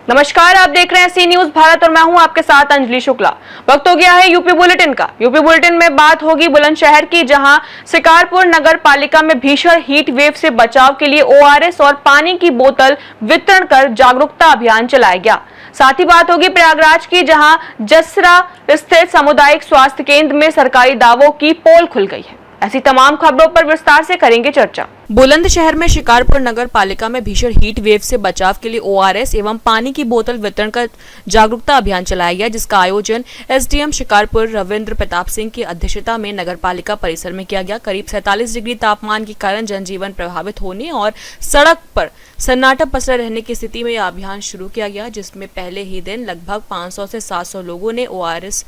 नमस्कार, आप देख रहे हैं सी न्यूज भारत और मैं हूं आपके साथ अंजलि शुक्ला। वक्त हो गया है यूपी बुलेटिन का। यूपी बुलेटिन में बात होगी बुलंदशहर की, जहां शिकारपुर नगर पालिका में भीषण हीट वेव से बचाव के लिए ओआरएस और पानी की बोतल वितरण कर जागरूकता अभियान चलाया गया। साथ ही बात होगी प्रयागराज की, जहां जसरा स्थित सामुदायिक स्वास्थ्य केंद्र में सरकारी दावों की पोल खुल गई है। ऐसी तमाम खबरों पर विस्तार से करेंगे चर्चा। बुलंदशहर में शिकारपुर नगर पालिका में भीषण हीट वेव से बचाव के लिए ओआरएस एवं पानी की बोतल वितरण का जागरूकता अभियान चलाया गया, जिसका आयोजन एसडीएम शिकारपुर रविंद्र प्रताप सिंह की अध्यक्षता में नगर पालिका परिसर में किया गया। करीब 47 डिग्री तापमान के कारण जनजीवन प्रभावित होने और सड़क पर सन्नाटा पसरे रहने की स्थिति में यह अभियान शुरू किया गया, जिसमें पहले ही दिन लगभग 500 से 700 लोगों ने ओआरएस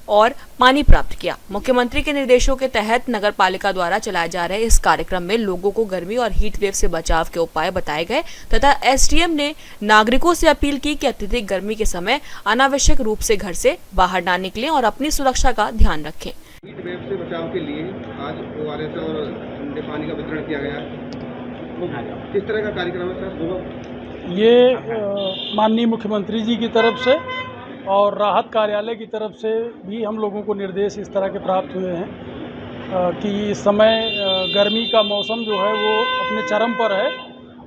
और पानी प्राप्त किया। मुख्यमंत्री के निर्देशों के तहत नगर पालिका द्वारा चलाए जा रहे इस कार्यक्रम में लोगों को गर्मी और हीट वेव से बचाव के उपाय बताए गए तथा एसडीएम ने नागरिकों से अपील की कि अत्यधिक गर्मी के समय अनावश्यक रूप से घर से बाहर न निकलें और अपनी सुरक्षा का ध्यान रखें। हीट वेव से बचाव के लिए आज ओआरएस और ठंडे पानी का वितरण किया गया है। किस तरह का कार्यक्रम है सर? ये माननीय मुख्यमंत्री जी की तरफ से और राहत कार्यालय की तरफ से भी हम लोगों को निर्देश इस तरह के प्राप्त हुए हैं कि इस समय गर्मी का मौसम जो है वो अपने चरम पर है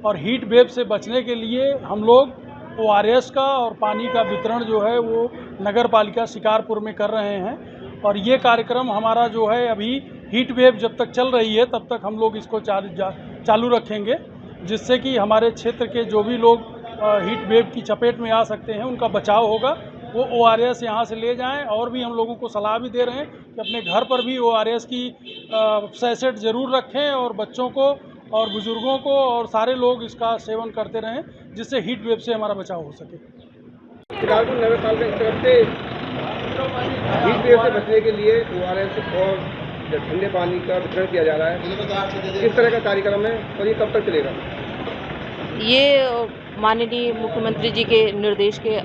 और हीट वेव से बचने के लिए हम लोग ओआरएस का और पानी का वितरण जो है वो नगर पालिका शिकारपुर में कर रहे हैं। और ये कार्यक्रम हमारा जो है अभी हीट वेव जब तक चल रही है तब तक हम लोग इसको चालू रखेंगे, जिससे कि हमारे क्षेत्र के जो भी लोग हीट वेव की चपेट में आ सकते हैं उनका बचाव होगा। वो ओआरएस यहाँ से ले जाएं और भी हम लोगों को सलाह भी दे रहे हैं कि अपने घर पर भी ओआरएस की सैशेट ज़रूर रखें और बच्चों को और बुज़ुर्गों को और सारे लोग इसका सेवन करते रहें, जिससे हीट वेव से हमारा बचाव हो सके। शिकारपुर नगर पालिका की तरफ से हीट वेव से बचने के लिए ओआरएस और ठंडे पानी का वितरण किया जा रहा है। किस तरह का कार्यक्रम है और ये कब तक चलेगा? ये माननीय मुख्यमंत्री जी के निर्देश के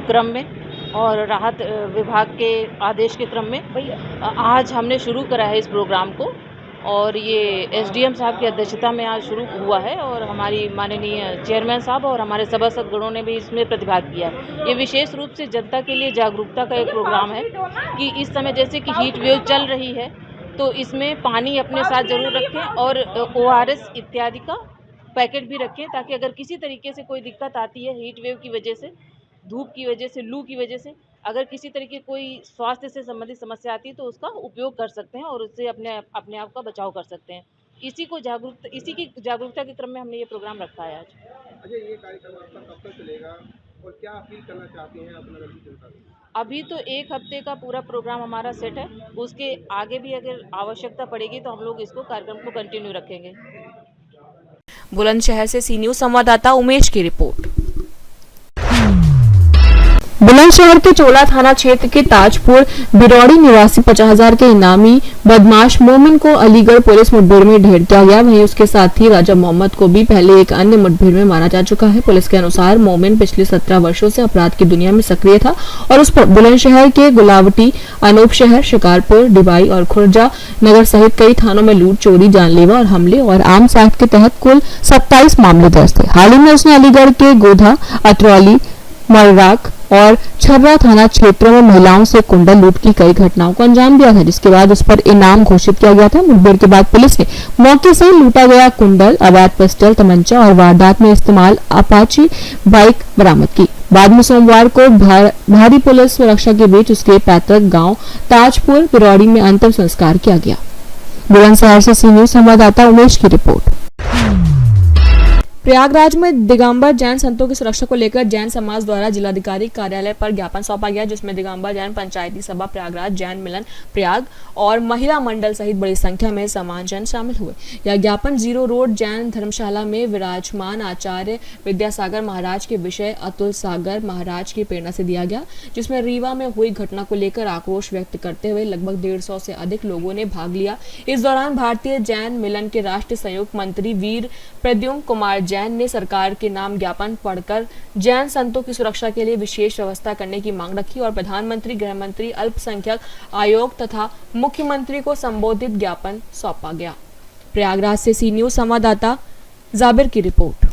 क्रम में और राहत विभाग के आदेश के क्रम में आज हमने शुरू करा है इस प्रोग्राम को, और ये एसडीएम साहब की अध्यक्षता में आज शुरू हुआ है और हमारी माननीय चेयरमैन साहब और हमारे सभासदगणों ने भी इसमें प्रतिभाग किया है। ये विशेष रूप से जनता के लिए जागरूकता का एक प्रोग्राम है कि इस समय जैसे कि हीट वेव चल रही है तो इसमें पानी अपने साथ ज़रूर रखें और ओआरएस इत्यादि का पैकेट भी रखें, ताकि अगर किसी तरीके से कोई दिक्कत आती है हीट वेव की वजह से, धूप की वजह से, लू की वजह से, अगर किसी तरीके कोई स्वास्थ्य से संबंधित समस्या आती है तो उसका उपयोग कर सकते हैं और उससे अपने आप का बचाव कर सकते हैं। इसी की जागरूकता के क्रम में हमने ये प्रोग्राम रखा है आज। अच्छा, ये कार्यक्रम आपका कब तक चलेगा और क्या अपील करना चाहते हैं आप नगर की जनता से? अभी तो 1 हफ्ते का पूरा प्रोग्राम हमारा सेट है, उसके आगे भी अगर आवश्यकता पड़ेगी तो हम लोग इसको कार्यक्रम को कंटिन्यू रखेंगे। बुलंदशहर से सी न्यूज संवाददाता उमेश की रिपोर्ट। बुलंदशहर के चोला थाना क्षेत्र के ताजपुर बिरौड़ी निवासी 50,000 के इनामी बदमाश मोमिन को अलीगढ़ पुलिस मुठभेड़ में ढेर किया गया। वहीं उसके साथी राजा मोहम्मद को भी पहले एक अन्य मुठभेड़ में मारा जा चुका है। पुलिस के अनुसार मोमिन पिछले 17 वर्षों से अपराध की दुनिया में सक्रिय था और उस पर बुलंदशहर के गुलावटी, अनूप शहर, शिकारपुर, डिबाई और खुर्जा नगर सहित कई थानों में लूट, चोरी, जानलेवा और हमले और आर्म्स एक्ट के तहत कुल 27 मामले दर्ज थे। हाल ही में उसने अलीगढ़ के गोधा, अतरौली, मर्राक और छर्रा थाना क्षेत्रों में महिलाओं से कुंडल लूट की कई घटनाओं को अंजाम दिया था, जिसके बाद उस पर इनाम घोषित किया गया था। मुठभेड़ के बाद पुलिस ने मौके से लूटा गया कुंडल, अवैध पिस्टल, तमंचा और वारदात में इस्तेमाल अपाची बाइक बरामद की। बाद में सोमवार को भारी पुलिस सुरक्षा के बीच उसके पैतृक गांव ताजपुर बिरौड़ी में अंतिम संस्कार किया गया। बुलंदशहर से सी न्यूज संवाददाता उमेश की रिपोर्ट। प्रयागराज में दिगंबर जैन संतों की सुरक्षा को लेकर जैन समाज द्वारा जिलाधिकारी कार्यालय पर ज्ञापन सौंपा गया, जिसमें दिगंबर जैन पंचायती सभा प्रयागराज, जैन मिलन प्रयाग और महिला मंडल सहित बड़ी संख्या में समान जन शामिल हुए। यह ज्ञापन 0 रोड जैन धर्मशाला में विराजमान आचार्य विद्यासागर महाराज के विषय अतुल सागर महाराज की प्रेरणा से दिया गया, जिसमें रीवा में हुई घटना को लेकर आक्रोश व्यक्त करते हुए लगभग 150 से अधिक लोगों ने भाग लिया। इस दौरान भारतीय जैन मिलन के राष्ट्रीय संयुक्त मंत्री वीर प्रद्युम्न कुमार जैन ने सरकार के नाम ज्ञापन पढ़कर जैन संतों की सुरक्षा के लिए विशेष व्यवस्था करने की मांग रखी और प्रधानमंत्री, गृह मंत्री, अल्पसंख्यक आयोग तथा मुख्यमंत्री को संबोधित ज्ञापन सौंपा गया। प्रयागराज से सी न्यूज संवाददाता जाबिर की रिपोर्ट।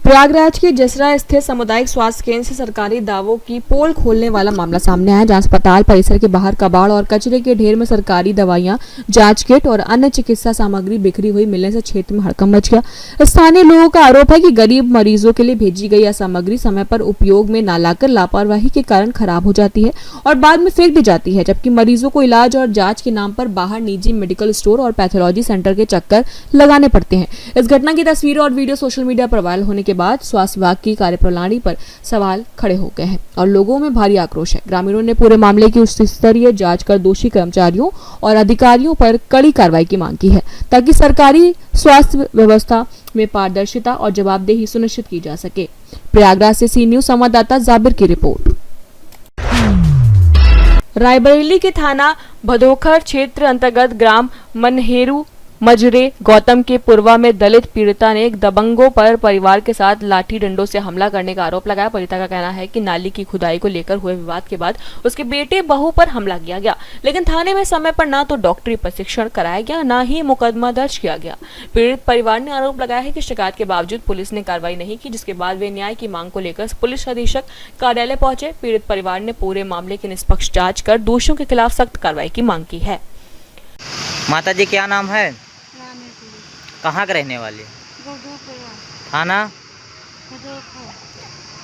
प्रयागराज के जसरा स्थित सामुदायिक स्वास्थ्य केंद्र से सरकारी दावों की पोल खोलने वाला मामला सामने आया, जहां अस्पताल परिसर के बाहर कबाड़ और कचरे के ढेर में सरकारी दवाइयां, जांच किट और अन्य चिकित्सा सामग्री बिखरी हुई मिलने से क्षेत्र में हड़कंप मच गया। स्थानीय लोगों का आरोप है कि गरीब मरीजों के लिए भेजी गई यह सामग्री समय पर उपयोग में न लाकर लापरवाही के कारण खराब हो जाती है और बाद में फेंक दी जाती है, जबकि मरीजों को इलाज और जाँच के नाम पर बाहर निजी मेडिकल स्टोर और पैथोलॉजी सेंटर के चक्कर लगाने पड़ते हैं। इस घटना की तस्वीरें और वीडियो सोशल मीडिया पर वायरल होने के बाद स्वास्थ्य विभाग की कार्यप्रणाली पर सवाल खड़े हो गए हैं और लोगों में भारी आक्रोश है। ग्रामीणों ने पूरे मामले की उच्च स्तरीय जांच कर दोषी कर्मचारियों और अधिकारियों पर कड़ी कार्रवाई की मांग की है, ताकि सरकारी स्वास्थ्य व्यवस्था में पारदर्शिता और जवाबदेही सुनिश्चित की जा सके। प्रयागराज से सी न्यूज संवाददाता जाबिर की रिपोर्ट। रायबरेली के थाना भदोखर क्षेत्र अंतर्गत ग्राम मनहेरू मजरे गौतम के पूर्वा में दलित पीड़िता ने एक दबंगों पर परिवार के साथ लाठी डंडों से हमला करने का आरोप लगाया। पीड़िता का कहना है कि नाली की खुदाई को लेकर हुए विवाद के बाद उसके बेटे बहू पर हमला किया गया, लेकिन थाने में समय पर ना तो डॉक्टरी प्रशिक्षण कराया गया, ना ही मुकदमा दर्ज किया गया। पीड़ित परिवार ने आरोप लगाया है कि शिकायत के बावजूद पुलिस ने कार्रवाई नहीं की, जिसके बाद वे न्याय की मांग को लेकर पुलिस अधीक्षक कार्यालय पहुंचे। पीड़ित परिवार ने पूरे मामले की निष्पक्ष जाँच कर दोषियों के खिलाफ सख्त कार्रवाई की मांग की है। माता जी क्या नाम है? कहाँ के रहने वाले? थाना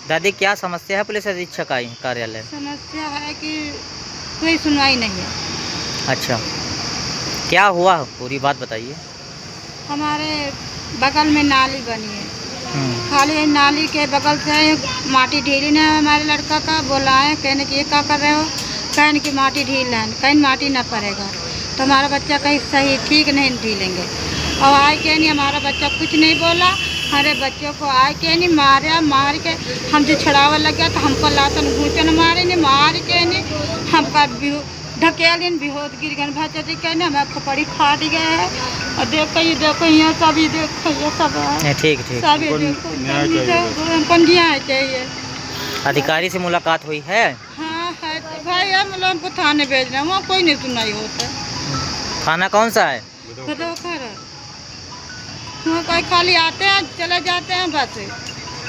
दादी क्या समस्या है? पुलिस अधीक्षक आई कार्यालय। समस्या है कि कोई सुनवाई नहीं है। अच्छा, क्या हुआ पूरी बात बताइए। हमारे बगल में नाली बनी है, खाली नाली के बगल से माटी ढीली ने हमारे लड़का का बुलाए, कहने की ये क्या कर रहे हो, कहने की माटी ढील है, कहीं माटी ना पड़ेगा तो हमारा बच्चा कहीं सही ठीक नहीं ढीलेंगे। और आए के नहीं, हमारा बच्चा कुछ नहीं बोला, हमारे बच्चों को आए के नहीं मारा, मार के हम जो छड़ावा लग गया तो हमको लातन घूचन मारे नहीं, मार के नहीं हमका ढकेलिन बेहोश गिर गए, बच्चा जी कहने हमें खपड़ी फाट गए है। और देखो यहाँ सभी देखो ये सब है, ठीक ठीक, सभी देखो हमको न्याय चाहिए। अधिकारी से मुलाकात हुई है? हाँ है तो भाई, हम लोग हमको थाने भेज रहे हैं, वहाँ कोई नहीं सुनाई होता। थाना कौन सा है? भदोखर। वहाँ कोई खाली आते हैं चले जाते हैं, बस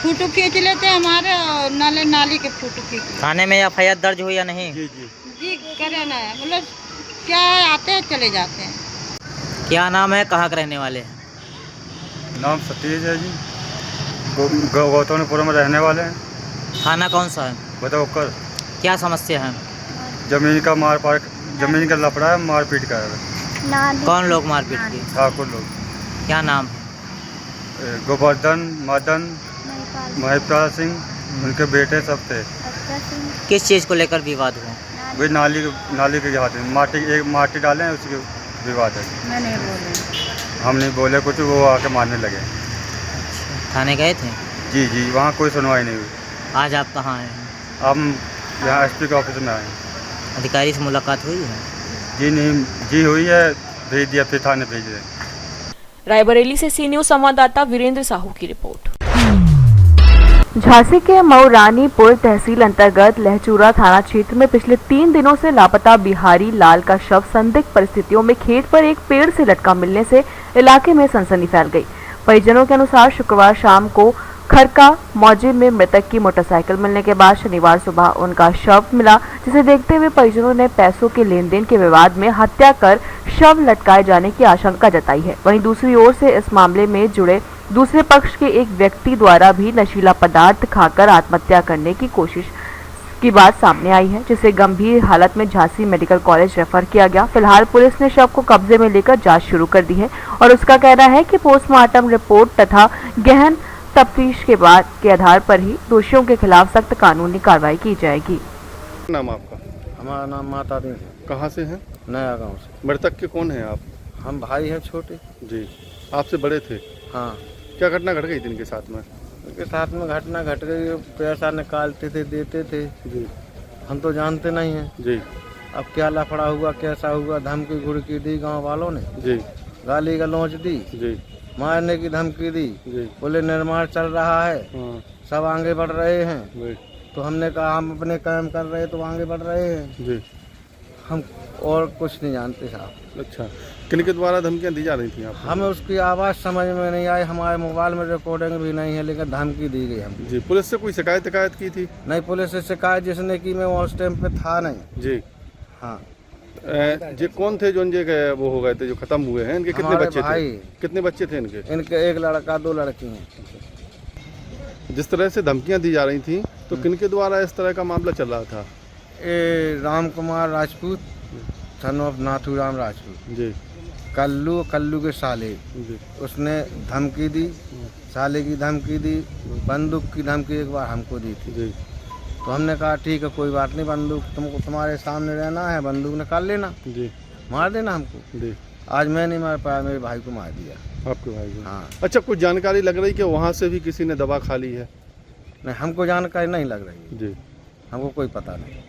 फोटो खींच लेते हैं हमारे, और नाली के फोटो खींच। थाने में एफआईआर दर्ज हुई या नहीं? जी करे ना, मतलब क्या है, आते हैं चले जाते हैं। क्या नाम है, कहाँ के रहने वाले हैं? नाम सतीश है जी, गौतमपुर में रहने वाले हैं। थाना कौन सा है? भदोखर। क्या समस्या है? जमीन का लफड़ा है, मारपीट का है। कौन लोग मारपीट किए? ठाकुर लोग। क्या नाम है? गोवर्धन, मदन, महिपाल सिंह, उनके बेटे सब थे। किस चीज़ को लेकर विवाद हुआ? वही नाली के हाथ में माटी डाले हैं, उसके विवाद है। हम नहीं बोले कुछ, वो आके मारने लगे। थाने गए थे? जी, वहाँ कोई सुनवाई नहीं हुई। आज आप कहाँ आए हैं? हम यहाँ एसपी के ऑफिस में आए हैं। अधिकारी से मुलाकात हुई है? जी नहीं, जी हुई है, भेज दिया, फिर थाने भेज रहे। रायबरेली से सी न्यूज संवाददाता वीरेंद्र साहू की रिपोर्ट। झांसी के मऊरानीपुर तहसील अंतर्गत लहचूरा थाना क्षेत्र में पिछले 3 दिनों से लापता बिहारी लाल का शव संदिग्ध परिस्थितियों में खेत पर एक पेड़ से लटका मिलने से इलाके में सनसनी फैल गई। परिजनों के अनुसार शुक्रवार शाम को खरका मौजे में मृतक की मोटरसाइकिल मिलने के बाद शनिवार सुबह उनका शव मिला, जिसे देखते हुए परिजनों ने पैसों के लेन देन के विवाद में हत्या कर शव लटकाए जाने की आशंका जताई है। वहीं दूसरी ओर से इस मामले में जुड़े दूसरे पक्ष के एक व्यक्ति द्वारा भी नशीला पदार्थ खाकर आत्महत्या करने की कोशिश की बात सामने आई है, जिसे गंभीर हालत में झांसी मेडिकल कॉलेज रेफर किया गया। फिलहाल पुलिस ने शव को कब्जे में लेकर जांच शुरू कर दी है और उसका कहना है कि पोस्टमार्टम रिपोर्ट तथा गहन तफ्तीश के आधार पर ही दोषियों के खिलाफ सख्त कानूनी कार्रवाई की जाएगी। नाम आपका? हमारा नाम माता दी। कहाँ से हैं? नया गांव से। मृतक के कौन हैं आप? हम भाई हैं छोटे। जी, आपसे बड़े थे? हाँ। क्या घटना घट गई थी इनके साथ में? उनके साथ में घटना घट गई, पैसा निकालते थे, देते थे जी, हम तो जानते नहीं हैं जी। अब क्या लफड़ा हुआ, कैसा हुआ, धमकी घुड़की दी गांव वालों ने जी, गाली गलौज दी। जी। मारने की धमकी दी। बोले निर्माण चल रहा है, सब आगे बढ़ रहे हैं। तो हमने कहा हम अपने काम कर रहे हैं तो आगे बढ़ रहे हैं। हम और कुछ नहीं जानते साहब। अच्छा, किनके द्वारा धमकियाँ दी जा रही थी आपको? हमें उसकी आवाज़ समझ में नहीं आई, हमारे मोबाइल में रिकॉर्डिंग भी नहीं है, लेकिन धमकी दी गई हमको। जी, पुलिस से कोई शिकायत की थी? नहीं, पुलिस से शिकायत जिसने की मैं उस टाइम पे था नहीं। जी हाँ। जी, कौन थे जो वो हो गए थे, जो खत्म हुए हैं? इनके कितने बच्चे थे? कितने बच्चे थे इनके? इनके एक लड़का 2 लड़की हैं। जिस तरह से धमकियां दी जा रही थी तो किनके द्वारा इस तरह का मामला चल रहा था? ये राम कुमार राजपूत, सन ऑफ नाथूराम राजपूत जी, कल्लू के साले जी, उसने धमकी दी, साले की धमकी दी, बंदूक की धमकी एक बार हमको दी थी जी। तो हमने कहा ठीक है कोई बात नहीं, बंदूक तुमको तुम्हारे सामने रहना है, बंदूक निकाल लेना जी, मार देना हमको जी। आज मैं नहीं मार पाया, मेरे भाई को मार दिया। आपके भाई को? हाँ। अच्छा, कुछ जानकारी लग रही कि वहाँ से भी किसी ने दवा खा ली है? नहीं, हमको जानकारी नहीं लग रही जी, हमको कोई पता नहीं।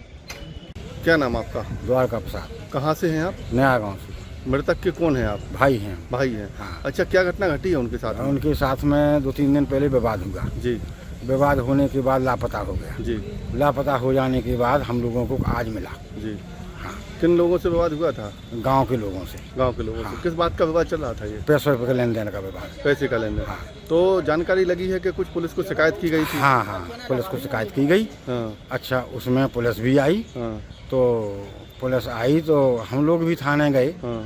क्या नाम आपका? द्वारका प्रसाद। कहाँ से हैं आप? नया गाँव से। मृतक के कौन है आप? भाई हैं। भाई हैं। हाँ। अच्छा, क्या घटना घटी है उनके साथ? उनके साथ में 2-3 दिन पहले विवाद हुआ जी। विवाद होने के बाद लापता हो गया जी। लापता हो जाने के बाद हम लोगों को आज मिला जी। हाँ। किन लोगों से विवाद हुआ था? गांव के लोगों से। गांव के लोगों से किस बात का विवाद चल रहा था? ये पैसे रुपये का लेन देन का विवाद। पैसे का लेन देन। हाँ। तो जानकारी लगी है कि कुछ पुलिस को शिकायत की गई थी? हाँ हाँ, पुलिस को शिकायत की गई। हाँ। अच्छा, उसमें पुलिस भी आई। हाँ। तो पुलिस आई तो हम लोग भी थाने गए। हाँ।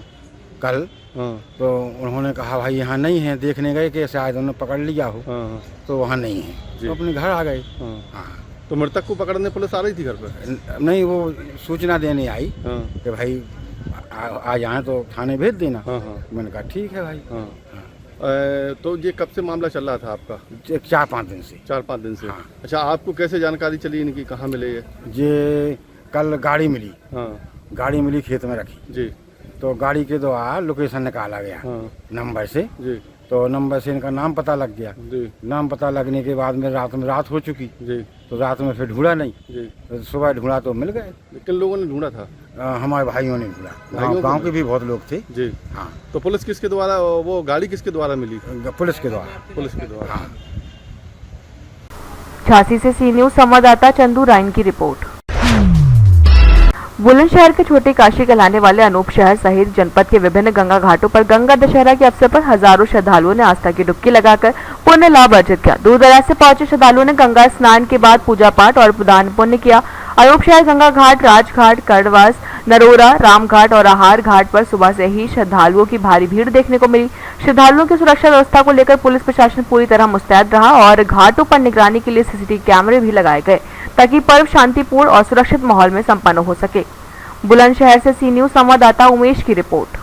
कल। हाँ। तो उन्होंने कहा भाई यहाँ नहीं है, देखने गए कि शायद उन्होंने पकड़ लिया हो। हाँ। तो वहाँ नहीं है, तो अपने घर आ गए। हाँ। हाँ। तो मृतक को पकड़ने पुलिस आ रही थी घर पर? नहीं, वो सूचना देने आई। हाँ। कि भाई आ जाए तो थाने भेज देना। हाँ। हाँ। मैंने कहा ठीक है भाई। हाँ। हाँ। तो ये कब से मामला चल रहा था आपका? 4-5 दिन से। 4-5 दिन से। हाँ। अच्छा, आपको कैसे जानकारी चली इनकी, कहाँ मिले ये? कल गाड़ी मिली। हाँ। गाड़ी मिली, खेत में रखी जी। तो गाड़ी के द्वारा लोकेशन निकाला गया। हाँ। नंबर से जी। तो नंबर से इनका नाम पता लग गया जी। नाम पता लगने के बाद में रात हो चुकी जी। तो रात में फिर ढूंढा नहीं जी। तो सुबह ढूंढा तो मिल गए। किन लोगों ने ढूंढा था? हमारे भाइयों ने ढूंढा। गांव के भी बहुत लोग थे जी। हाँ। तो पुलिस किसके द्वारा, वो गाड़ी किसके द्वारा मिली? पुलिस के द्वारा। पुलिस के द्वारा। हाँ। झांसी से सी न्यूज संवाददाता चंदू राइन की रिपोर्ट। बुलंदशहर के छोटे काशी कहलाने वाले अनूप शहर सहित जनपद के विभिन्न गंगा घाटों पर गंगा दशहरा के अवसर पर हजारों श्रद्धालुओं ने आस्था की डुबकी लगाकर पुण्य लाभ अर्जित किया। दूर दराज से पहुंचे श्रद्धालुओं ने गंगा स्नान के बाद पूजा पाठ और दान पुण्य किया। अनूप शहर, गंगा घाट, राजघाट, कर्णवास, नरोरा, रामघाट और आहार घाट पर सुबह से ही श्रद्धालुओं की भारी भीड़ देखने को मिली। श्रद्धालुओं की सुरक्षा व्यवस्था को लेकर पुलिस प्रशासन पूरी तरह मुस्तैद रहा और घाटों पर निगरानी के लिए सीसीटीवी कैमरे भी लगाए गए ताकि पर्व शांतिपूर्ण और सुरक्षित माहौल में संपन्न हो सके। बुलंदशहर से सी न्यूज संवाददाता उमेश की रिपोर्ट।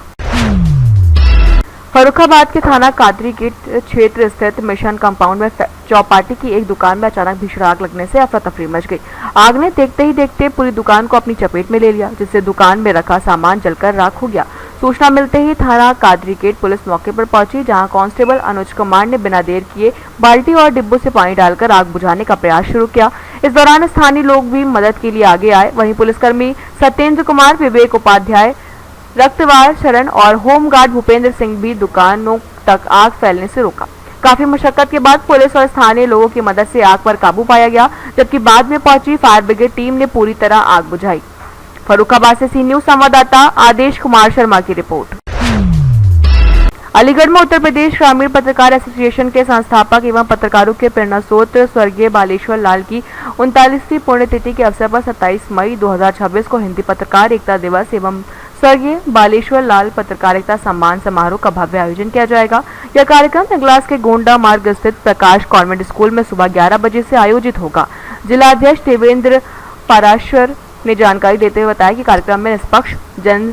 फर्रुखाबाद के थाना कादरी गेट क्षेत्र स्थित मिशन कंपाउंड में चौपाटी की एक दुकान में अचानक भीषण आग लगने से अफरा तफरी मच गई। आग ने देखते ही देखते पूरी दुकान को अपनी चपेट में ले लिया, जिससे दुकान में रखा सामान जलकर राख हो गया। सूचना मिलते ही थाना कादरी गेट पुलिस मौके पर पहुंची, जहां कांस्टेबल अनुज कुमार ने बिना देर किए बाल्टी और डिब्बों से पानी डालकर आग बुझाने का प्रयास शुरू किया। इस दौरान स्थानीय लोग भी मदद के लिए आगे आए। वहीं पुलिसकर्मी सत्येंद्र कुमार, विवेक उपाध्याय, रक्तवार शरण और होमगार्ड भूपेंद्र सिंह भी दुकानों तक आग फैलने से रोका। काफी मशक्कत के बाद पुलिस और स्थानीय लोगों की मदद से आग पर काबू पाया गया, जबकि बाद में पहुंची फायर ब्रिगेड टीम ने पूरी तरह आग बुझाई। फर्रुखाबाद से सी न्यूज संवाददाता आदेश कुमार शर्मा की रिपोर्ट। अलीगढ़ में उत्तर प्रदेश ग्रामीण पत्रकार एसोसिएशन के संस्थापक एवं पत्रकारों के प्रेरणा स्रोत स्वर्गीय बालेश्वर लाल की 39वीं पुण्यतिथि के अवसर पर 27 मई 2026 को हिंदी पत्रकार एकता दिवस एवं स्वर्गीय बालेश्वर लाल पत्रकारिता सम्मान समारोह का भव्य आयोजन किया जाएगा। यह कार्यक्रम निगलास के गोंडा मार्ग स्थित प्रकाश कॉन्वेंट स्कूल में सुबह 11 बजे से आयोजित होगा। जिला अध्यक्ष देवेंद्र पाराशर ने जानकारी देते हुए बताया कि कार्यक्रम में निष्पक्ष जन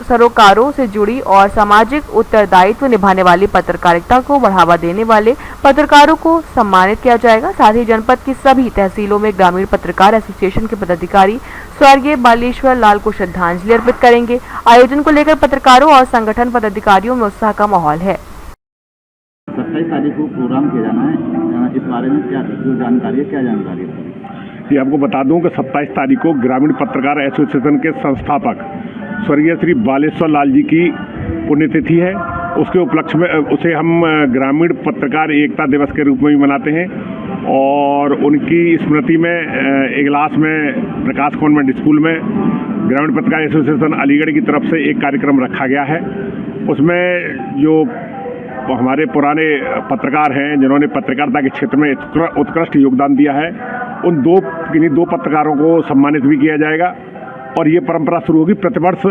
सरोकारों से जुड़ी और सामाजिक उत्तरदायित्व निभाने वाली पत्रकारिता को बढ़ावा देने वाले पत्रकारों को सम्मानित किया जाएगा। साथ ही जनपद की सभी तहसीलों में ग्रामीण पत्रकार एसोसिएशन के पदाधिकारी स्वर्गीय बालेश्वर लाल को श्रद्धांजलि अर्पित करेंगे। आयोजन को लेकर पत्रकारों और संगठन पदाधिकारियों में उत्साह का माहौल है। 27 तारीख को प्रोग्राम किया जाना है, इस बारे में क्या जानकारी है? क्या जानकारी है? ये आपको बता दूं कि 27 तारीख को ग्रामीण पत्रकार एसोसिएशन के संस्थापक स्वर्गीय श्री बालेश्वर लाल जी की पुण्यतिथि है उसके उपलक्ष्य में उसे हम ग्रामीण पत्रकार एकता दिवस के रूप में भी मनाते हैं और उनकी स्मृति में इगलास में प्रकाश कॉन्वेंट स्कूल में ग्रामीण पत्रकार एसोसिएशन अलीगढ़ की तरफ से एक कार्यक्रम रखा गया है। उसमें जो हमारे पुराने पत्रकार हैं जिन्होंने पत्रकारिता के क्षेत्र में उत्कृष्ट योगदान दिया है, उन किन्हीं दो पत्रकारों को सम्मानित भी किया जाएगा और ये परंपरा शुरू होगी। प्रतिवर्ष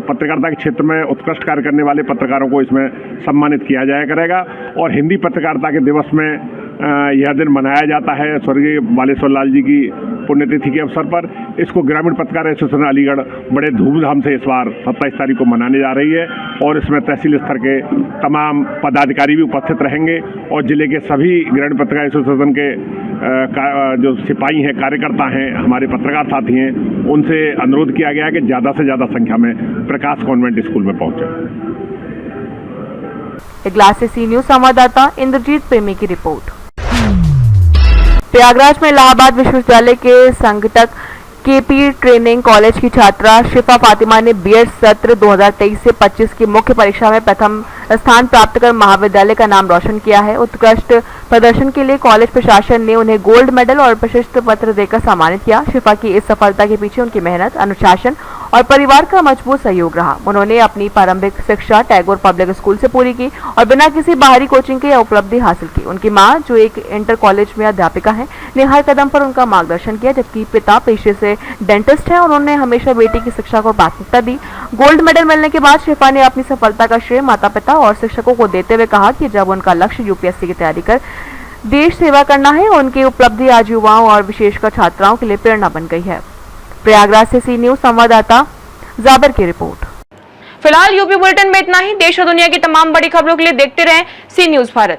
पत्रकारिता के क्षेत्र में उत्कृष्ट कार्य करने वाले पत्रकारों को इसमें सम्मानित किया जाया करेगा और हिंदी पत्रकारिता के दिवस में यह दिन मनाया जाता है स्वर्गीय बालेश्वर लाल जी की पुण्यतिथि के अवसर पर। इसको ग्रामीण पत्रकार एसोसिएशन अलीगढ़ बड़े धूमधाम से इस बार 27 तारीख को मनाने जा रही है और इसमें तहसील स्तर के तमाम पदाधिकारी भी उपस्थित रहेंगे और जिले के सभी ग्रामीण पत्रकार एसोसिएशन के जो सिपाही हैं, कार्यकर्ता हैं, हमारे पत्रकार साथी हैं, उनसे अनुरोध किया गया है कि ज़्यादा से ज़्यादा संख्या में प्रकाश कॉन्वेंट स्कूल में पहुँचे। इगलास से सी न्यूज संवाददाता इंद्रजीत प्रेमी की रिपोर्ट। प्रयागराज में इलाहाबाद विश्वविद्यालय के संघटक केपी ट्रेनिंग कॉलेज की छात्रा शिफा फातिमा ने बीएड सत्र 2023 से 25 की मुख्य परीक्षा में प्रथम स्थान प्राप्त कर महाविद्यालय का नाम रोशन किया है। उत्कृष्ट प्रदर्शन के लिए कॉलेज प्रशासन ने उन्हें गोल्ड मेडल और प्रशस्ति पत्र देकर सम्मानित किया। शिफा की इस सफलता के पीछे उनकी मेहनत, अनुशासन और परिवार का मजबूत सहयोग रहा। उन्होंने अपनी प्रारंभिक शिक्षा टैगोर पब्लिक स्कूल से पूरी की और बिना किसी बाहरी कोचिंग के यह उपलब्धि हासिल की। उनकी मां, जो एक इंटर कॉलेज में अध्यापिका है, ने हर कदम पर उनका मार्गदर्शन किया, जबकि पिता पेशे से डेंटिस्ट है और उन्होंने हमेशा बेटी की शिक्षा को प्राथमिकता दी। गोल्ड मेडल मिलने के बाद शिफा ने अपनी सफलता का श्रेय माता पिता और शिक्षकों को देते हुए कहा कि जब उनका लक्ष्य यूपीएससी की तैयारी कर देश सेवा करना है, उनकी उपलब्धि आज युवाओं और विशेषकर छात्राओं के लिए प्रेरणा बन गई है। प्रयागराज से सी न्यूज संवाददाता जाबर की रिपोर्ट। फिलहाल यूपी बुलेटिन में इतना ही। देश और दुनिया की तमाम बड़ी खबरों के लिए देखते रहें सी न्यूज भारत।